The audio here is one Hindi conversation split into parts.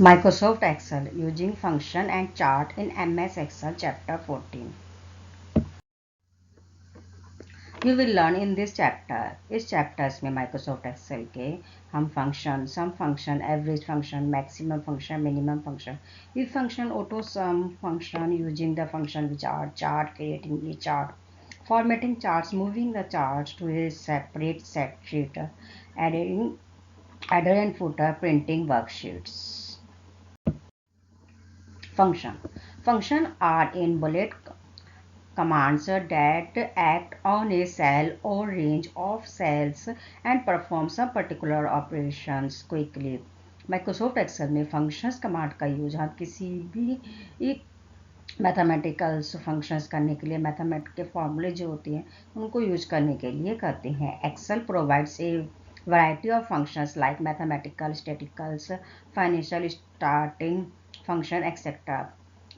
Microsoft Excel using function and chart in MS Excel chapter 14. You will learn in this chapter. इस चैप्टर्स में माइक्रोसॉफ्ट एक्सेल के हम function, sum function, average function, maximum function, minimum function, if function, auto sum function, using the function which are chart, creating the chart, formatting charts, moving the charts to a separate set sheet, adding header and footer, printing worksheets. Function are in bullet commands that act on a cell or range of cells and perform some particular operations quickly. Microsoft Excel में फंक्शंस कमांड का यूज हम किसी भी मैथमेटिकल्स फंक्शंस करने के लिए, मैथमेटिक के फॉर्मूले जो होती हैं उनको यूज करने के लिए करते हैं. Excel provides a variety of functions like mathematical, statisticals, financial, starting function etcetera.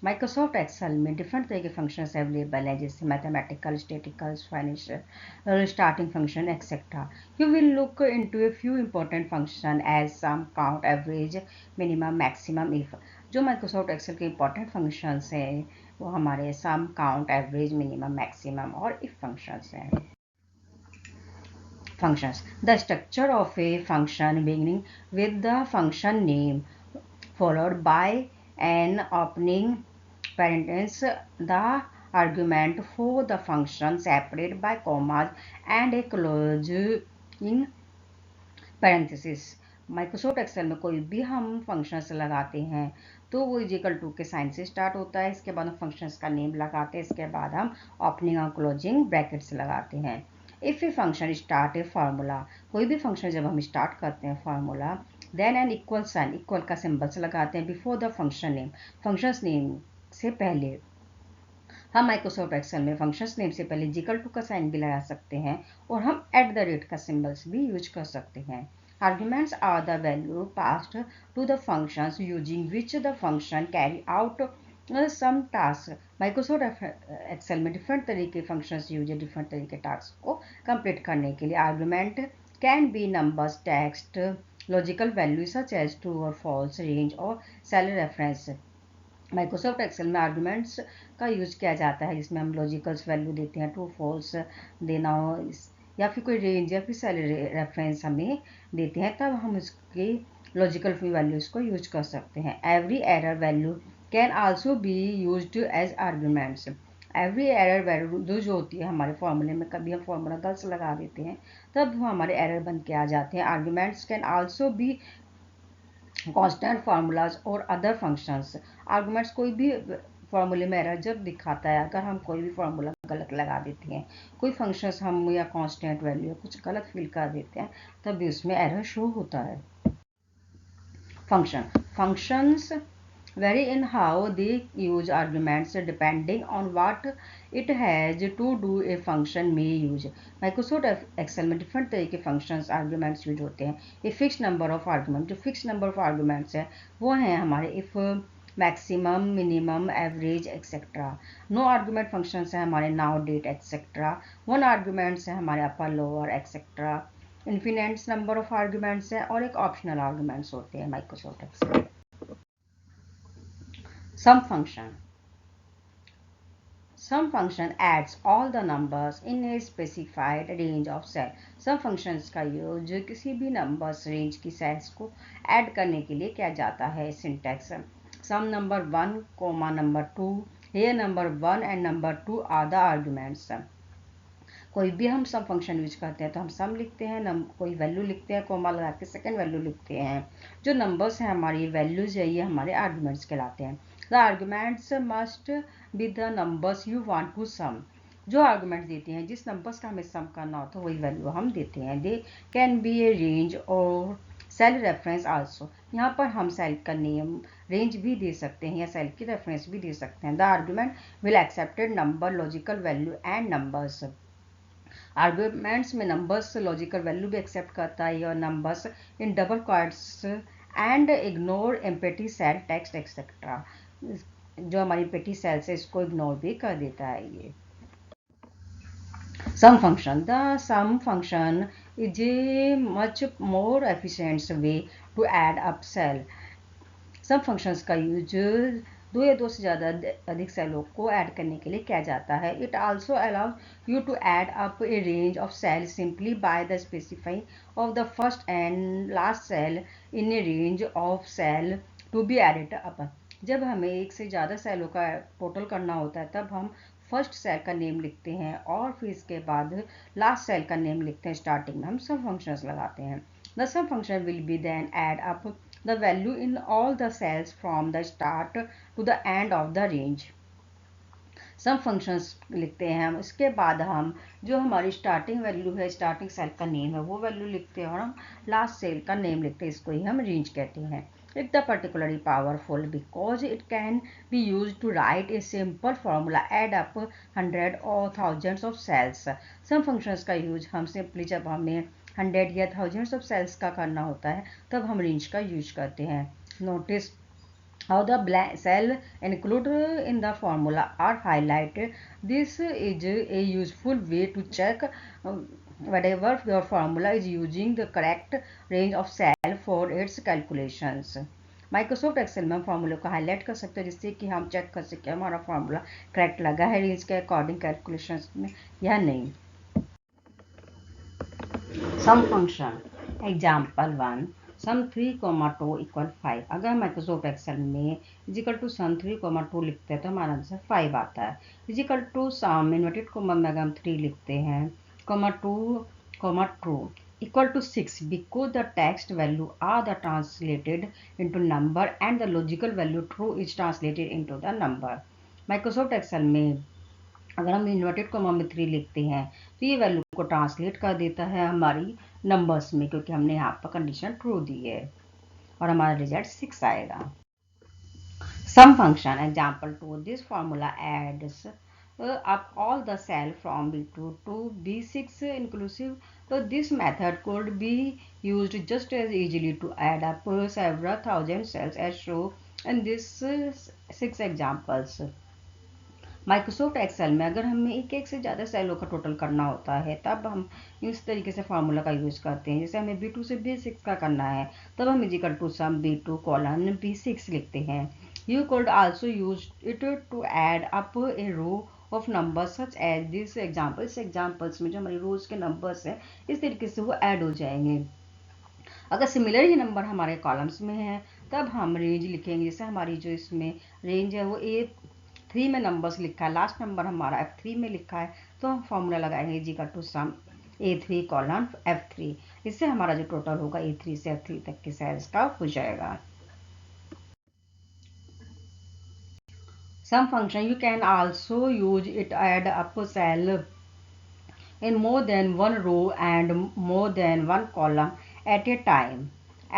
Microsoft Excel में डिफरेंट तरह के फंक्शंस अवेलेबल हैं, जैसे mathematical, statisticals, financial, starting function etcetera. You will look into a few important function as sum, count, average, minimum, maximum, if. जो माइक्रोसॉफ्ट एक्सेल के इंपॉर्टेंट फंक्शंस हैं वो हमारे sum, count, average, minimum, maximum और इफ फंक्शंस हैं. Functions. The structure of a function beginning with the function name followed by an opening parenthesis, the argument for the function separated by commas and a closing parenthesis. Microsoft Excel में कोई भी हम फंक्शंस लगाते हैं तो वो इजिकल टू के साइन से स्टार्ट होता है. इसके बाद हम फंक्शंस का नेम लगाते हैं. इसके बाद हम ओपनिंग और क्लोजिंग ब्रैकेट्स लगाते हैं. If a function start a formula, कोई भी फंक्शन जब हम स्टार्ट करते हैं formula, then an equal sign, equal का सिंबल्स लगाते हैं before the function name, functions name से पहले. हम माइक्रोसॉफ्ट एक्सेल में फंक्शंस नेम से पहले इक्वल टू का साइन भी लगा सकते हैं और हम एट द रेट का सिंबल्स भी यूज कर सकते हैं. Arguments are the value passed to the functions using which the function carry out some task. Microsoft Excel में डिफरेंट तरीके फंक्शंस यूज है डिफरेंट तरीके टास्क को कंप्लीट करने के लिए. Argument can be numbers, text, logical value such as true और फॉल्स, रेंज और सेल रेफरेंस. माइक्रोसॉफ्ट एक्सेल में आर्गुमेंट्स का यूज किया जाता है जिसमें हम लॉजिकल्स वैल्यू देते हैं, ट्रू फॉल्स देना हो या फिर कोई रेंज या फिर सेल रेफरेंस हमें देते हैं, तब हम उसकी लॉजिकल वैल्यूज को यूज कर सकते हैं. Every error value can also be used as arguments. Every error value जो होती है हमारे फॉर्मूले में, कभी हम फॉर्मूला गलत लगा देते हैं तब वो हमारे एरर बन के आ जाते हैं. Arguments can also be constant formulas और अदर फंक्शंस. आर्गुमेंट्स कोई भी फॉर्मूले में एरर जब दिखाता है, अगर हम कोई भी फॉर्मूला गलत लगा देते हैं, कोई फंक्शंस हम या कांस्टेंट वैल्यू कुछ गलत फिल कर देते हैं, तब भी उसमें एरर शो होता है. Functions vary in how they use arguments depending on what it has to do. A function may use. Microsoft Excel में डिफरेंट तरह के फंक्शंस आर्ग्यूमेंट्स यूज होते हैं. A fix number of argument, जो फिक्स नंबर ऑफ आर्ग्यूमेंट्स है वो हैं हमारे if, maximum, minimum, average etcetera. No argument functions है हमारे now, date etcetera. One arguments है हमारे upper, lower etcetera. Infinite number of arguments है और एक ऑप्शनल आर्ग्यूमेंट्स होते हैं Microsoft Excel. Sum function adds all the numbers in a specified range of cell. Sum functions का यूज किसी भी नंबर्स रेंज की सेल्स को ऐड करने के लिए किया जाता है. Syntax: sum number 1, comma number 2. Here number 1 and number 2 are the arguments. कोई भी हम सम फंक्शन यूज करते हैं तो हम सम लिखते हैं, कोई वैल्यू लिखते हैं, कोमा लगा के सेकेंड वैल्यू लिखते हैं. जो नंबर्स हैं हमारी वैल्यूज है, ये हमारे आर्ग्यूमेंट्स कहलाते हैं. The arguments must be the numbers you want to sum. जो आर्ग्यूमेंट्स देते हैं, जिस नंबर्स का हमें सम करना हो तो वही वैल्यू हम देते हैं. They can be A range और सेल रेफरेंस आल्सो. यहाँ पर हम सेल का नेम, रेंज भी दे सकते हैं या सेल की रेफरेंस भी दे सकते हैं. The argument will accepted number, logical value and numbers. Arguments में नंबर्स लॉजिकल वैल्यू भी एक्सेप्ट करता है और numbers in double quotes and ignore empty cell, text etcetera. जो हमारी पेटी सेल्स है इसको इग्नोर भी कर देता है. ये sum function. The sum function is a much more efficient way to add up cell. सब फंक्शंस का यूज दो या दो से ज़्यादा अधिक सेलों को ऐड करने के लिए किया जाता है. It also allows you to add up a range of cell simply by the specifying of the first and last cell in a range of cell to be added up. जब हमें एक से ज़्यादा सेलों का टोटल करना होता है तब हम फर्स्ट सेल का नेम लिखते हैं और फिर इसके बाद लास्ट सेल का नेम लिखते हैं. स्टार्टिंग में हम सब फंक्शंस लगाते हैं. The sum function will be then add up the value in all the cells from the start to the end of the range. Some functions लिखते हैं हम. इसके बाद हम जो हमारी स्टार्टिंग वैल्यू है, स्टार्टिंग सेल का नेम है, वो वैल्यू लिखते हैं और हम लास्ट सेल का नेम लिखते हैं. इसको ही हम रेंज कहते हैं. It's the particularly powerful because it can be used to write a simple formula add up hundred or thousands of cells. Some functions का यूज हम सिंपली जब हमें 100 या thousands of cells का करना होता है तब हम रेंज का यूज करते हैं. Notice how the blank cell included in the formula are highlighted. This is a useful way to check whatever your formula is using the correct range of cell for its calculations. Microsoft Excel में हम फार्मूले को हाईलाइट कर सकते हैं जिससे कि हम चेक कर सकें हमारा फार्मूला करेक्ट लगा है रेंज के अकॉर्डिंग कैलकुलेशंस में या नहीं. सम फंक्शन एग्जाम्पल 1 सम 3, 2 = 5. अगर माइक्रोसॉफ्ट एक्सेल में इजिकल टू सम 3, 2 लिखते हैं तो हमारा आंसर 5 आता है. Is equal to sum inverted comma में अगर हम 3 लिखते हैं, 2, true equal to 6 because the text value are the translated into number and the logical value true is translated into the number. Microsoft Excel में अगर हम इन्वर्टेड कोमा में 3 लिखते हैं तो ये वैल्यू को ट्रांसलेट कर देता है हमारी नंबर्स में क्योंकि हमने यहाँ पर कंडीशन ट्रू दी है और हमारा रिजल्ट 6 आएगा. Sum function example 2 this formula adds up all the cell from B2 to B6 inclusive. So this method could be used just as easily to add up several thousand cells as shown in this 6 examples. Microsoft Excel में अगर हमें एक से ज़्यादा सेलों का टोटल करना होता है तब हम इस तरीके से फार्मूला का यूज़ करते हैं. जैसे हमें B2 से B6 का करना है तब हम is equal to some B2 colon B6 लिखते हैं. You could also use it to add up a row of numbers such as this example. इस एग्जाम्पल्स में जो हमारी रोज के नंबर्स हैं इस तरीके से वो ऐड हो जाएंगे. अगर सिमिलर ही नंबर हमारे कॉलम्स में है तब हम रेंज लिखेंगे. जैसे हमारी जो इसमें रेंज है वो A3 में नंबर्स लिखा है, लास्ट नंबर हमारा F3 में लिखा है तो हम फॉर्मूला लगाएंगे is equal to some A3 colon F3. इससे हमारा जो टोटल होगा A3 से F3 तक के सेल्स का हो जाएगा. Some function you can also use it add up cell in more than one row and more than one column at a time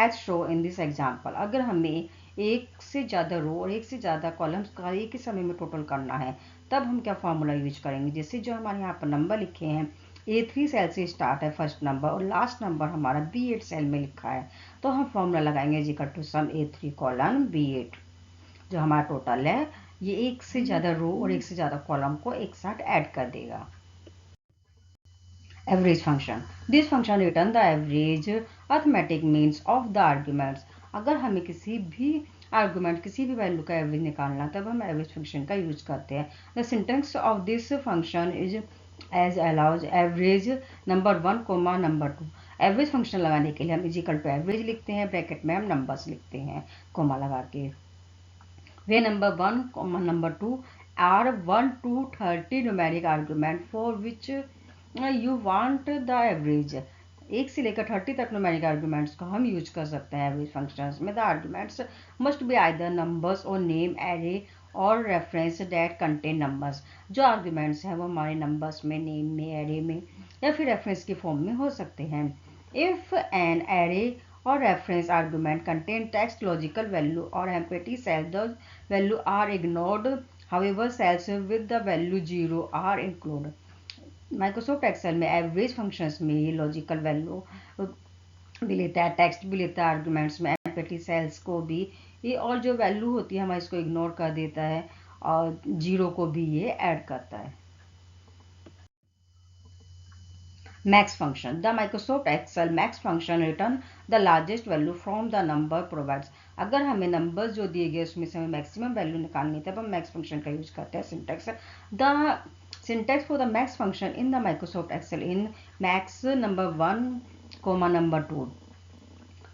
as shown in this example. अगर हमें एक से ज़्यादा रो और एक से ज़्यादा कॉलम्स का एक ही समय में टोटल करना है तब हम क्या फार्मूला यूज करेंगे. जैसे जो हमारे यहाँ पर नंबर लिखे हैं A3 सेल से स्टार्ट है फर्स्ट नंबर और लास्ट नंबर हमारा B8 सेल में लिखा है तो हम फार्मूला लगाएंगे is equal to some A3 colon B8. जो हमारा टोटल है ये एक से ज़्यादा रो और एक से ज़्यादा कॉलम को एक साथ ऐड कर देगा. Average function this function return the average arithmetic means of the arguments. अगर हमें किसी भी आर्गूमेंट किसी भी वैल्यू का एवरेज निकालना तब हम एवरेज फंक्शन का यूज करते हैं. The syntax of this function is as allows average number 1 comma number 2. Average function लगाने के लिए हम इजिकल टू एवरेज लिखते हैं, ब्रैकेट में हम नंबर्स लिखते हैं कोमा लगा के. where number 1, number 2 are 1 to 30 numeric argument for which you want the average. 1 से लेकर 30 तक न्यूमेरिक आर्ग्यूमेंट्स को हम यूज कर सकते हैं एवरेज फंक्शंस में. The arguments must be either numbers और नेम एरे और रेफरेंस दैट कंटेन नंबर्स. जो आर्ग्यूमेंट्स हैं वो हमारे नंबर्स में, नेम में, एरे में या फिर रेफरेंस की फॉर्म में हो सकते हैं. If an array or reference argument contain text, logical value or empty cells, those value are ignored. However, cells with the value 0 are included. Microsoft Excel में एवरेज फंक्शंस में ये लॉजिकल वैल्यू भी लेता है, टेक्स्ट भी लेता है, आर्गुमेंट्स में एम्प्टी सेल्स को भी ये और जो वैल्यू होती है हमें इसको इग्नोर कर देता है और 0 को भी ये ऐड करता है. Max function. The Microsoft Excel max function return the largest value from the number provides. अगर हमें नंबर्स जो दिए गए उसमें से हमें मैक्सिमम वैल्यू निकालनी है तब हम मैक्स फंक्शन का यूज करते हैं. Syntax the syntax for the max function in the Microsoft Excel in max number 1, number 2.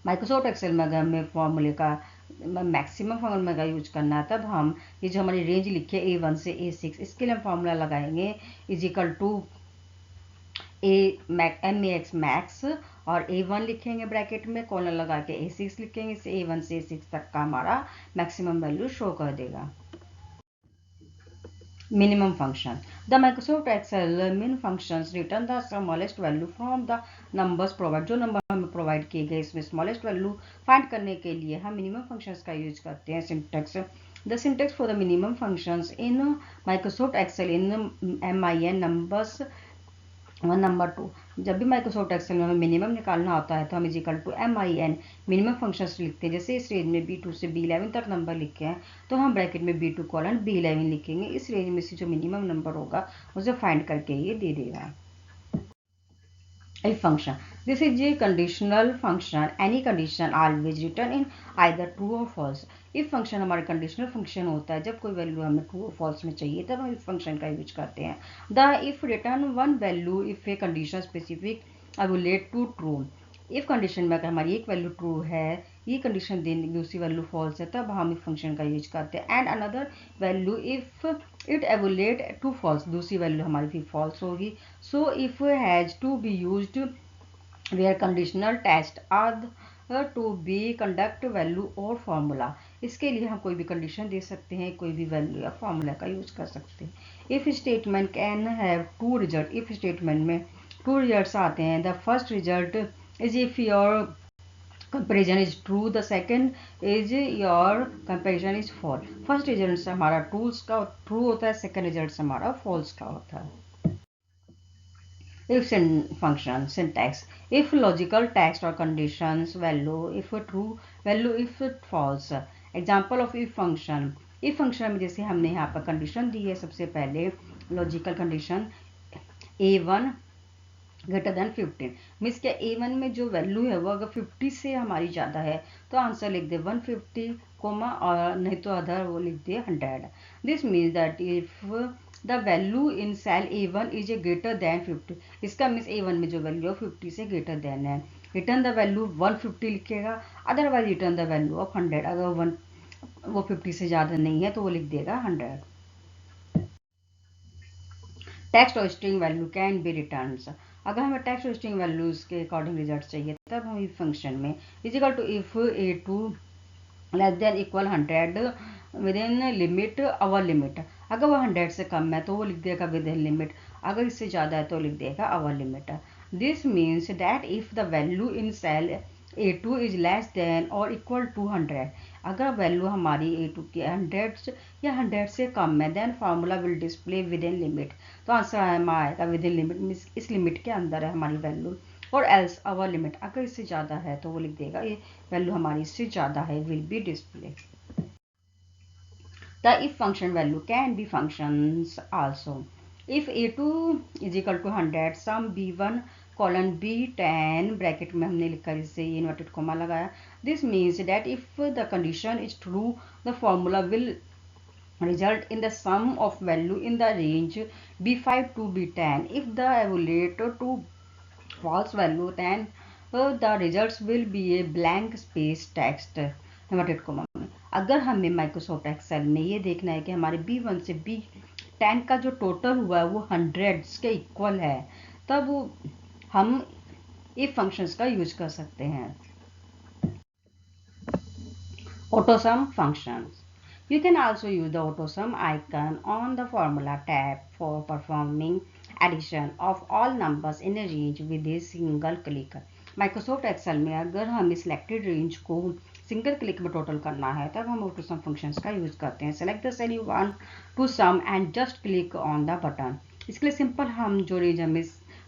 Microsoft Excel में अगर हमें फॉर्मूले का मैक्सिमम फॉर्मूला का यूज करना है तब हम ये जो हमारी रेंज लिखी है A1 से A6 इसके लिए हम फॉर्मूला लगाएंगे is equal to MAX max और A1 लिखेंगे ब्रैकेट में कॉलन लगा के A6 लिखेंगे. इससे A1 से A6 तक का हमारा मैक्सिमम वैल्यू शो कर देगा. Minimum function. The Microsoft Excel min functions return the smallest value from the numbers provided. जो नंबर हमें प्रोवाइड किए गए इसमें स्मॉलेस्ट वैल्यू फाइंड करने के लिए हम मिनिमम फंक्शंस का यूज करते हैं. Syntax The syntax for the minimum functions in Microsoft Excel in MIN numbers 1, number 2. जब भी माइक्रोसॉफ्ट एक्सेल में हमें मिनिमम निकालना होता है तो हम is equal to MIN minimum functions लिखते हैं. जैसे इस रेंज में B2 से B11 तक नंबर लिखे हैं तो हम ब्रैकेट में B2 कॉलन B11 लिखेंगे. इस रेंज में से जो मिनिमम नंबर होगा उसे फाइंड करके ये दे देगा. If function. This is a conditional function. Any condition always return in either true or false. If function हमारा conditional function होता है जब कोई वैल्यू हमें true or false में चाहिए तब हम if function का यूज करते हैं. The if return one value if a condition specific evaluate to true. If condition में अगर हमारी एक वैल्यू ट्रू है ये कंडीशन देने दूसरी वैल्यू फॉल्स है तब हम इफ फंक्शन का यूज करते हैं. And another value if it evaluate to false दूसरी वैल्यू हमारी भी फॉल्स होगी. So if has to be used where conditional test are to be conduct value और फार्मूला. इसके लिए हम कोई भी कंडीशन दे सकते हैं कोई भी वैल्यू या फार्मूला का यूज कर सकते हैं. If statement can have two result. If statement में टू रिजल्ट्स आते हैं. The first result is if your comparison is true, the second is your comparison is false. First result से हमारा ट्रूस का ट्रू होता है सेकंड रिजल्ट से हमारा फॉल्स का होता है. if function syntax if logical text or conditions value if true value if false. Example of if function. if function में जैसे हमने यहाँ पर कंडीशन दी है सबसे पहले logical condition A1 greater than 15 means क्या A1 में जो वैल्यू है वो अगर 50 से हमारी ज़्यादा है तो आंसर लिख दे 150 कोमा और नहीं तो अदर वो लिख दे 100. This means that if the value in cell A1 is a greater than 50. इसका मीन्स A1 में जो वैल्यू है 50 से ग्रेटर देन है. रिटर्न द वैल्यू 150 लिखेगा otherwise return the value of 100. अगर वो 50 से ज़्यादा नहीं है तो वो लिख देगा 100. टेक्स्ट और string value can be return. अगर हमें टेक्स्ट और स्ट्रिंग वैल्यूज के अकॉर्डिंग रिजल्ट चाहिए तब हम इफ फंक्शन में is equal to if A2 less than equal 100 within limit over limit. अगर वो 100 से कम है तो वो लिख देगा विद इन लिमिट. अगर इससे ज़्यादा है तो लिख देगा over limit. This means that if the value in cell A2 is less than or equal to 100. अगर वैल्यू हमारी A2 की 100 या 100 से कम है then formula will display within limit. तो आंसर हमारा आएगा विद इन लिमिट मीन्स इस लिमिट के अंदर है हमारी वैल्यू. और एल्स अवर लिमिट अगर इससे ज़्यादा है तो वो लिख देगा ये वैल्यू हमारी इससे ज़्यादा है will be display. The if function value can be functions also. If A2 is equal to 100 sum B1 colon B10 bracket में हमने लिखा जिससे ये इन्वर्टेड कोमा लगाया. This means that if the condition is true the formula will result in the sum of value in the range B5 to B10. If the evaluate to false value then the results will be a blank space text inverted comma में. अगर हमें माइक्रोसॉफ्ट एक्सेल में ये देखना है कि हमारे B1 से B10 का जो टोटल हुआ है वो 100 के इक्वल है तब हम इफ फंक्शंस का यूज कर सकते हैं. AutoSum functions. You can also use the AutoSum icon on the Formula tab for performing addition of all numbers in a range with a single click. Microsoft Excel में अगर हमें selected range को सिंगल क्लिक में टोटल करना है तब हम AutoSum functions का यूज करते हैं. Select the cell you want to sum and just click on the button. इसके लिए सिंपल हम जो रेंज हमें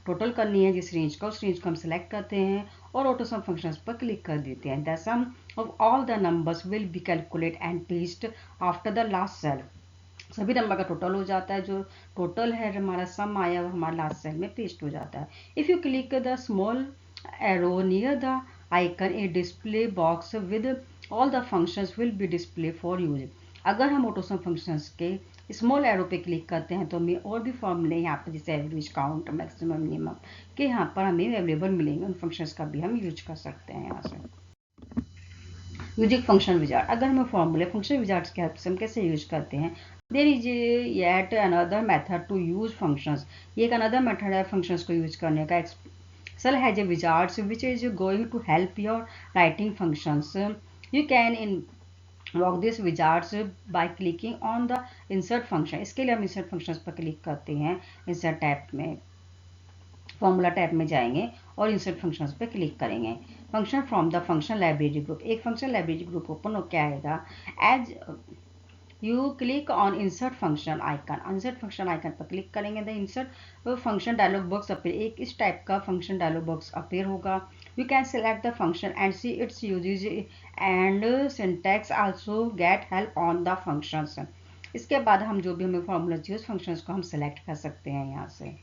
टोटल करनी है जिस रेंज का उस रेंज को हम सिलेक्ट करते हैं और ऑटोसम फंक्शंस पर क्लिक कर देते हैं. The sum of all the numbers will be calculate and paste after the last cell. सभी नंबर का टोटल हो जाता है, जो टोटल है हमारा सम आया वो हमारा लास्ट सेल में पेस्ट हो जाता है। If you click the small arrow near the icon A display box with all the functions will be display for use. अगर हम ऑटोसम फंक्शंस के स्मॉल एरो पे क्लिक करते हैं तो हमें और भी फॉर्मूले यहाँ पर जैसे एवरेज, काउंट, मैक्सिमम, मिनिमम के यहाँ पर हमें अवेलेबल मिलेंगे। उन फंक्शंस का भी हम यूज कर सकते हैं यहाँ से। यूजिंग फंक्शन विजार्ड, अगर हमें फॉर्मूले फंक्शन विजार्ड्स के हेल्प से हम कैसे यूज करते हैं। There is yet another method to use functions, ये एक अनदर मेथड है फंक्शंस को यूज करने का। Excel has a wizards which is going to help your writing functions. You can invoke this wizards by clicking on the insert function. इसके लिए हम insert functions पर क्लिक करते हैं। insert टैब में फॉर्मूला टैब में जाएंगे और इंसर्ट फंक्शंस पे क्लिक करेंगे। Function from the function library group, एक फंक्शन लाइब्रेरी ग्रुप ओपन होकर आएगा। As you click on insert function icon, insert function icon पर क्लिक करेंगे the insert function dialog box appear, एक इस टाइप का फंक्शन डायलॉग बॉक्स अपीयर होगा। You can select the function and see its usage and syntax, also get help on the functions. इसके बाद हम जो भी हमें फॉर्मूला यूज फंक्शंस को हम सेलेक्ट कर सकते हैं यहाँ से।